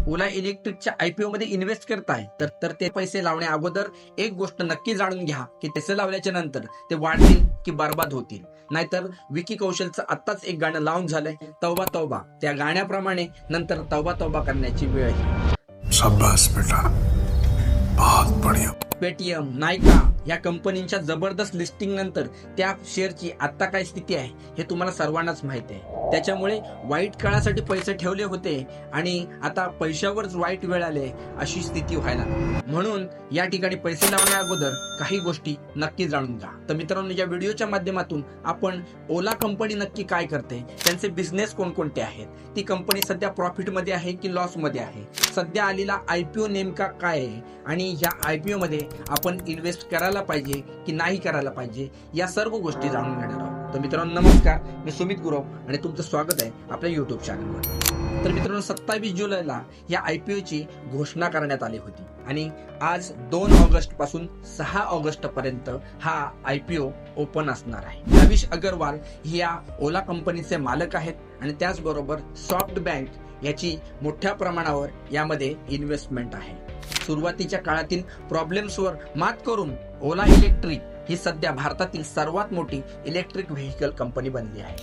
ओला इलेक्ट्रिकच्या IPO मध्ये invest करताय तर ते पैसे लावण्या अगोदर एक गोष्ट नक्की जाणून घ्या की पैसे लावल्याच्या नंतर ते वाढतील की बर्बाद होतील. नाहीतर विकी कौशलचं आत्ताच एक गाणं लावून झालंय, तौबा तौबा, त्या गाण्याप्रमाणे नंतर तौबा तौबा करण्याची वेळ आहे. शाबाश बेटा, बहुत बढ़िया. पेटीएम, नायका या कंपनींच्या जबरदस्त लिस्टिंग नंतर त्या शेअरची आता काय स्थिती आहे हे तुम्हाला सर्वांनाच माहिती आहे. त्याच्यामुळे वाईट काळासाठी पैसे ठेवले होते आणि आता पैशावरच वाईट वेळ आले अशी स्थिती व्हायला. म्हणून या ठिकाणी पैसे लावण्या अगोदर काही गोष्टी नक्की जाणून घ्या. तर मित्रांनो, या व्हिडिओच्या माध्यमातून आपण ओला कंपनी नक्की काय करते, त्यांचे बिझनेस कोणकोणते आहेत, ती कंपनी सध्या प्रॉफिट मध्ये आहे की लॉस मध्ये आहे, सध्या आलेला आयपीओ नेमका काय आहे आणि या आयपीओ मध्ये आपण इन्व्हेस्ट करायला पाहिजे की नाही करायला पाहिजे, या सर्व गोष्टी जाणून घेणार आहोत. तर मित्रांनो नमस्कार, मी सुमित गुरव आणि तुमचं स्वागत आहे आपल्या युट्यूब चॅनलवर. तर मित्रांनो, 27 जुलैला या आयपीओ ची घोषणा करण्यात आली होती आणि आज 2 ऑगस्ट पासून 6 ऑगस्ट पर्यंत हा आयपीओ ओपन असणार आहे. रवीश अग्रवाल या ओला कंपनीचे मालक आहेत आणि त्याचबरोबर सॉफ्ट बँक याची मोठ्या प्रमाणावर यामध्ये इन्व्हेस्टमेंट आहे. सुरुवातीच्या काळातील प्रॉब्लेम्सवर मात करून ओला इलेक्ट्रिक ही सध्या भारतातील सर्वात मोठी इलेक्ट्रिक व्हेकल कंपनी बनली आहे.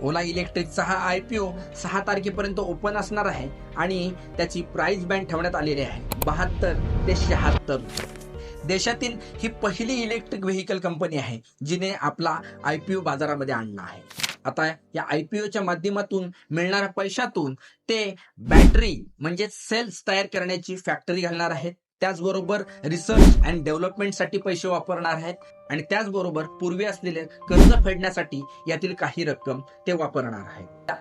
ओला इलेक्ट्रिकचा हा आयपीओ 6 तारखेपर्यंत ओपन असणार आहे आणि त्याची प्राइस बँड ठेवण्यात आलेली आहे 72 ते 76 रुपये. देशातील ही पहिली इलेक्ट्रिक व्हेकल कंपनी आहे जिने आपला आयपीओ बाजारामध्ये आणला आहे. आता या आयपीओच्या माध्यमातून मिळणाऱ्या पैशातून ते बॅटरी म्हणजे सेल्स तयार करण्याची फॅक्टरी घालणार आहेत. त्याचबरोबर रिसर्च अँड डेव्हलपमेंटसाठी पैसे वापरणार आहेत आणि त्याचबरोबर पूर्वी असलेले कर्ज फेडण्यासाठी यातील काही रक्कम ते वापरणार आहेत.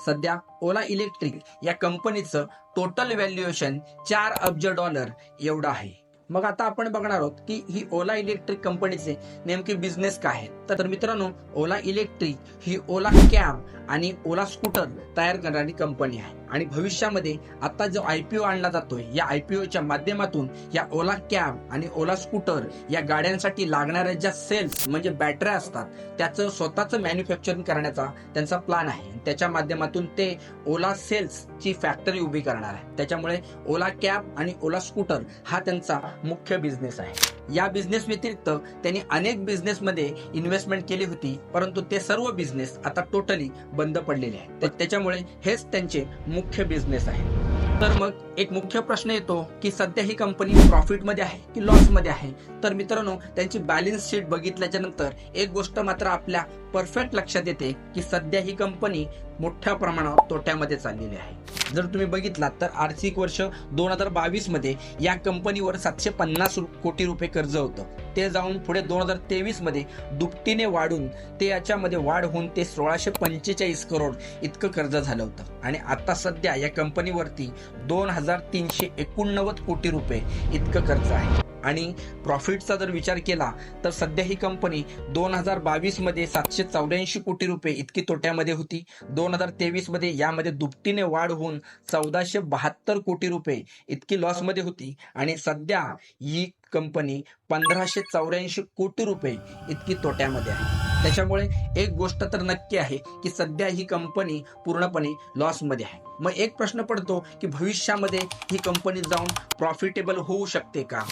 सध्या ओला इलेक्ट्रिक या कंपनीचं टोटल व्हॅल्युएशन $4 अब्ज एवढं आहे. मग आता आपण बघणार आहोत की ही ओला इलेक्ट्रिक कंपनीचे नेमके बिझनेस काय आहेत. तर मित्रांनो, ओला इलेक्ट्रिक ही ओला कॅब आणि ओला स्कूटर तयार करणारी कंपनी आहे आणि भविष्यामध्ये आता जो आयपीओ आणला जातोय या आयपीओच्या माध्यमातून या ओला कॅब आणि ओला स्कूटर या गाड्यांसाठी लागणाऱ्या ज्या सेल्स म्हणजे बॅटऱ्या असतात त्याचं स्वतःचं मॅन्युफॅक्चरिंग करण्याचा त्यांचा प्लॅन आहे. त्याच्या माध्यमातून ते ओला सेल्स ची फॅक्टरी उभी करणार आहे. त्याच्यामुळे ओला कॅब आणि ओला स्कूटर हा त्यांचा मुख्य बिझनेस आहे. या बिझनेस व्यतिरिक्त त्यांनी अनेक बिझनेस मध्ये इन्व्हेस्टमेंट केली होती, परंतु ते सर्व बिझनेस आता टोटली बंद पडलेले आहेत. त्याच्यामुळे हेच त्यांचे मुख्य बिझनेस आहे. तर मग एक मुख्य प्रश्न येतो की सध्या ही कंपनी प्रॉफिट मध्ये आहे की लॉस मध्ये आहे. तर मित्रांनो, त्यांची बॅलन्स शीट बघितल्याच्या नंतर एक गोष्ट मात्र आपल्या परफेक्ट लक्षात येते की सध्या ही कंपनी मोठ्या प्रमाणावर तोट्यामध्ये चाललेली आहे. जर तुम्ही बघितलात तर आर्थिक वर्ष 2022 मध्ये या कंपनीवर 750 कोटी रुपये कर्ज होतं. ते जाऊन पुढे 2023 मध्ये दुपटीने वाढून ते याच्यामध्ये वाढ होऊन ते 1645 करोड इतकं कर्ज झालं होतं आणि आता सध्या या कंपनीवरती 2389 कोटी रुपये इतकं कर्ज आहे. आणि प्रॉफिटचा जर विचार केला तर सध्या ही कंपनी 2022 मध्ये 784 कोटी रुपये इतकी तोट्यामध्ये होती. 2023 मध्ये यामध्ये दुपटीने वाढ होऊन 1472 कोटी रुपये इतकी लॉस मध्ये होती आणि सध्या ही कंपनी 1584 कोटी रुपये इतकी तोट्यामध्ये आहे. त्याच्यामुळे एक गोष्ट तर नक्की आहे की सध्या ही कंपनी पूर्णपणे लॉस मध्ये आहे. मग एक प्रश्न पडतो की भविष्यामध्ये ही कंपनी जाऊन प्रॉफिटेबल होऊ शकते का?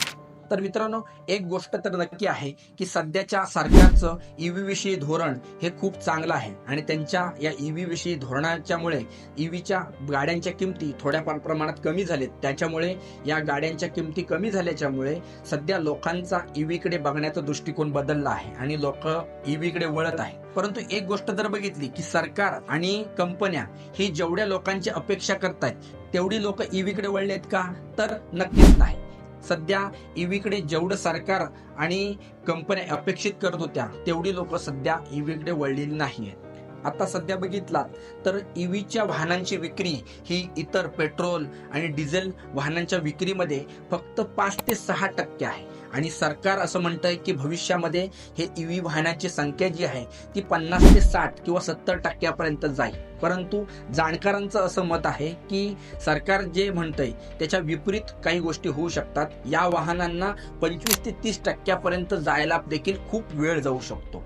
तर मित्रांनो, एक गोष्ट तर नक्की आहे की सध्याच्या सरकारचं ईव्ही विषयी धोरण हे खूप चांगलं आहे आणि त्यांच्या या ईव्ही विषयी धोरणाच्यामुळे ईव्हीच्या गाड्यांच्या किमती थोड्या प्रमाणात कमी झालेत. त्याच्यामुळे या गाड्यांच्या किमती कमी झाल्याच्यामुळे सध्या लोकांचा ईव्हीकडे बघण्याचा दृष्टिकोन बदलला आहे आणि लोक ईव्हीकडे वळत आहे. परंतु एक गोष्ट जर बघितली की सरकार आणि कंपन्या ही जेवढ्या लोकांची अपेक्षा करतायत तेवढी लोक ईव्हीकडे वळलेत का? तर नक्कीच नाही. सध्या ईव्हीकडे जेवढं सरकार आणि कंपन्या अपेक्षित करत होत्या तेवढी लोक सध्या ईव्हीकडे वळलेली नाहीये. आता सध्या बघितलात तर ईव्हीच्या वाहनांची विक्री ही इतर पेट्रोल आणि डिझेल वाहनांच्या विक्रीमध्ये फक्त 5 ते 6% आहे आणि सरकार असं म्हणतंय की भविष्यामध्ये हे ईव्ही वाहनांची संख्या जी आहे ती 50 ते 60 किंवा 70% जाईल. परंतु जाणकारांचं असं मत आहे की सरकार जे म्हणतंय त्याच्या विपरीत काही गोष्टी होऊ शकतात. या वाहनांना 25 ते 30% जायला देखील खूप वेळ जाऊ शकतो.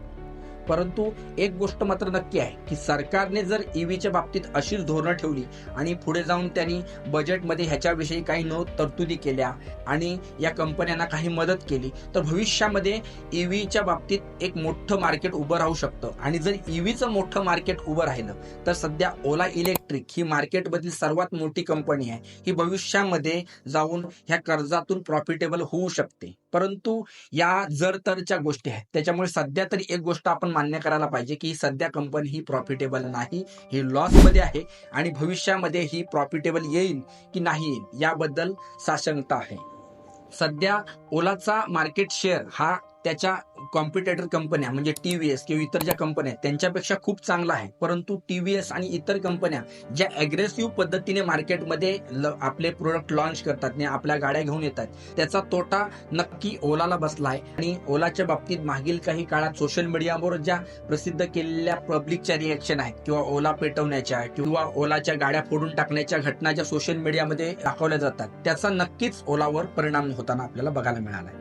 परंतु एक गोष्ट मात्र नक्की आहे की सरकारने जर ईव्हीच्या बाबतीत अशीच धोरणं ठेवली आणि पुढे जाऊन त्यांनी बजेटमध्ये ह्याच्याविषयी काही तरतुदी केल्या आणि या कंपन्यांना काही मदत केली तर भविष्यामध्ये ईव्हीच्या बाबतीत एक मोठं मार्केट उभं राहू शकतं. आणि जर ईव्हीचं मोठं मार्केट उभं राहिलं तर सध्या ओला इलेक्ट्रिक ही मार्केटमधील सर्वात मोठी कंपनी आहे. ही भविष्यामध्ये जाऊन ह्या कर्जातून प्रॉफिटेबल होऊ शकते. परंतु या जर तरच्या गोष्टी आहेत, त्याच्यामुळे सध्या तरी एक गोष्ट आपण मान्य करायला पाहिजे की सध्या कंपनी ही प्रॉफिटेबल नाही, ही लॉसमध्ये आहे आणि भविष्यामध्ये ही प्रॉफिटेबल येईल की नाही येईल याबद्दल साशंकता आहे. सध्या ओलाचा मार्केट शेअर हा त्याच्या कॉम्पिटेटर कंपन्या म्हणजे टीव्हीएस किंवा इतर ज्या कंपन्या आहेत त्यांच्यापेक्षा खूप चांगला आहे. परंतु टीव्हीएस आणि इतर कंपन्या ज्या अग्रेसिव्ह पद्धतीने मार्केटमध्ये आपले प्रोडक्ट लॉन्च करतात आणि आपल्या गाड्या घेऊन येतात त्याचा तोटा नक्की ओलाला बसला आहे. आणि ओलाच्या बाबतीत मागील काही काळात सोशल मीडियावर ज्या प्रसिद्ध केलेल्या पब्लिकच्या रिएक्शन आहेत किंवा ओला पेटवण्याच्या किंवा ओलाच्या गाड्या फोडून टाकण्याच्या घटना ज्या सोशल मीडियामध्ये दाखवल्या जातात त्याचा नक्कीच ओलावर परिणाम होताना आपल्याला बघायला मिळाला.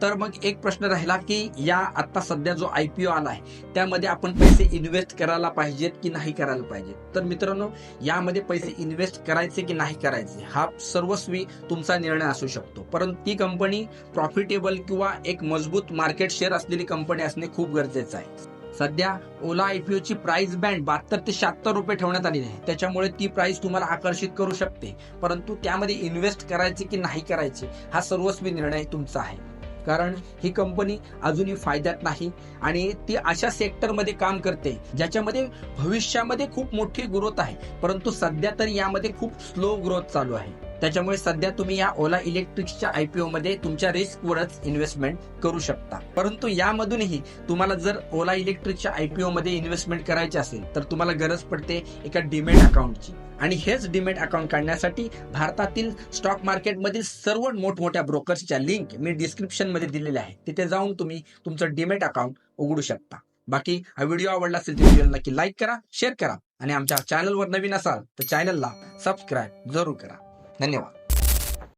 तर मग एक प्रश्न राहिला की या आता सध्या जो IPO आला आहे त्यामध्ये आपण पैसे इन्व्हेस्ट करायला पाहिजेत की नाही करायला पाहिजेत. तर मित्रांनो, यामध्ये पैसे इन्व्हेस्ट करायचे की नाही करायचे हा सर्वस्वी तुमचा निर्णय असू शकतो. परंतु ती कंपनी प्रॉफिटेबल किंवा एक मजबूत मार्केट शेअर असलेली कंपनी असणे खूप गरजेचं आहे. सध्या ओला IPO ची प्राइस बँड 72 ते 76 रुपये ठेवण्यात आली आहे. त्याच्यामुळे ती प्राइस तुम्हाला आकर्षित करू शकते. परंतु त्यामध्ये इन्व्हेस्ट करायचे की नाही करायचे हा सर्वस्वी निर्णय तुमचा आहे. कारण ही कंपनी अजूनही फायद्यात नाही आणि ती अशा सेक्टरमध्ये काम करते ज्याच्यामध्ये भविष्यामध्ये खूप मोठी ग्रोथ आहे. परंतु सध्या तर यामध्ये खूप स्लो ग्रोथ चालू आहे. त्याच्यामुळे सध्या तुम्ही या ओला इलेक्ट्रिकच्या IPO मध्ये तुमच्या रिस्कवरच इन्व्हेस्टमेंट करू शकता. परंतु यामधूनही तुम्हाला जर ओला इलेक्ट्रिकच्या IPO मध्ये इन्व्हेस्टमेंट करायची असेल तर तुम्हाला गरज पडते एका डीमॅट अकाउंटची. आणि हेच डीमॅट अकाउंट काढण्यासाठी भारतातील स्टॉक मार्केटमधील सर्व मोठमोठ्या ब्रोकर्सच्या लिंक मी डिस्क्रिप्शन मध्ये दिलेल्या आहे. तिथे जाऊन तुम्ही तुमचं डीमॅट अकाउंट उघडू शकता. बाकी हा व्हिडिओ आवडला असेल तर व्हिडिओला नक्की लाईक करा, शेअर करा आणि आमच्या चॅनलवर नवीन असाल तर चॅनलला सबस्क्राईब जरूर करा. धन्यवाद.